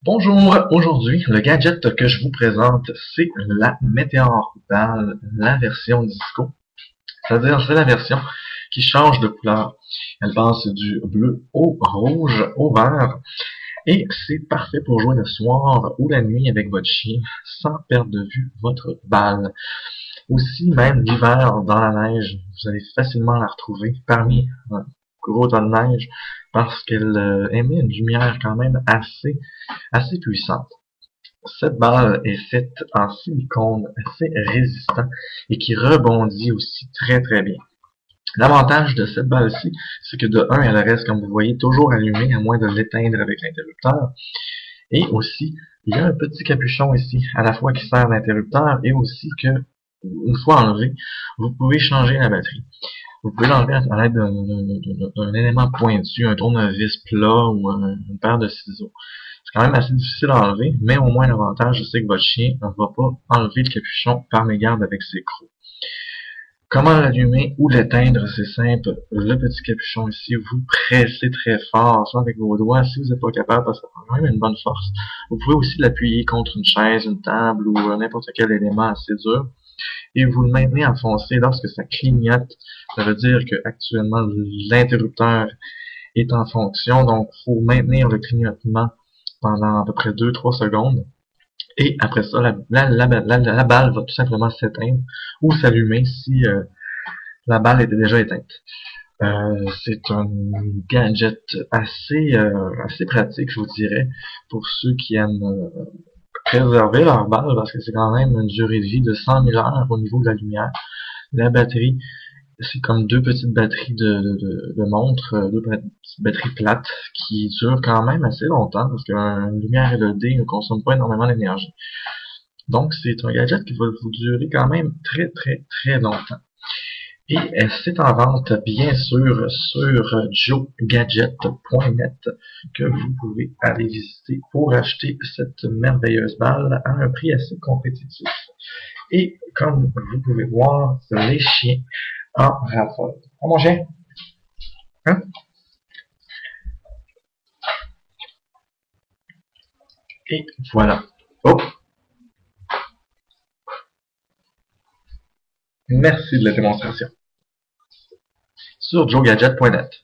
Bonjour, aujourd'hui, le gadget que je vous présente, c'est la Meteor Ball, la version disco. C'est-à-dire, c'est la version qui change de couleur. Elle passe du bleu au rouge au vert. Et c'est parfait pour jouer le soir ou la nuit avec votre chien sans perdre de vue votre balle. Aussi, même l'hiver dans la neige, vous allez facilement la retrouver parmi un gros tas de neige parce qu'elle émet une lumière quand même assez puissante. Cette balle est faite en silicone assez résistant et qui rebondit aussi très très bien. L'avantage de cette balle-ci, c'est que de un, elle reste, comme vous voyez, toujours allumée à moins de l'éteindre avec l'interrupteur. Et aussi, il y a un petit capuchon ici, à la fois qui sert d'interrupteur et aussi que, une fois enlevé, vous pouvez changer la batterie. Vous pouvez l'enlever à l'aide d'un élément pointu, un tournevis plat ou une paire de ciseaux. C'est quand même assez difficile à enlever, mais au moins l'avantage, c'est que votre chien ne va pas enlever le capuchon par mégarde avec ses crocs. Comment l'allumer ou l'éteindre, c'est simple. Le petit capuchon ici, vous pressez très fort, soit avec vos doigts, si vous n'êtes pas capable, parce que ça prend quand même une bonne force. Vous pouvez aussi l'appuyer contre une chaise, une table ou n'importe quel élément assez dur. Et vous le maintenez enfoncé lorsque ça clignote. Ça veut dire que actuellement l'interrupteur est en fonction, donc il faut maintenir le clignotement pendant à peu près 2-3 secondes. Et après ça, la balle va tout simplement s'éteindre ou s'allumer si la balle était déjà éteinte. C'est un gadget assez pratique, je vous dirais, pour ceux qui aiment préserver leur balle, parce que c'est quand même une durée de vie de 100 000 heures au niveau de la lumière. La batterie, c'est comme deux petites batteries de montre, deux petites batteries plates qui durent quand même assez longtemps parce qu'une lumière LED ne consomme pas énormément d'énergie. Donc c'est un gadget qui va vous durer quand même très très très longtemps. Et c'est en vente bien sûr sur joegadget.net que vous pouvez aller visiter pour acheter cette merveilleuse balle à un prix assez compétitif. Et comme vous pouvez voir, les chiens en raffolent. Oh mon chien! Hein? Et voilà. Oh! Merci de la démonstration. Sur joegadget.net.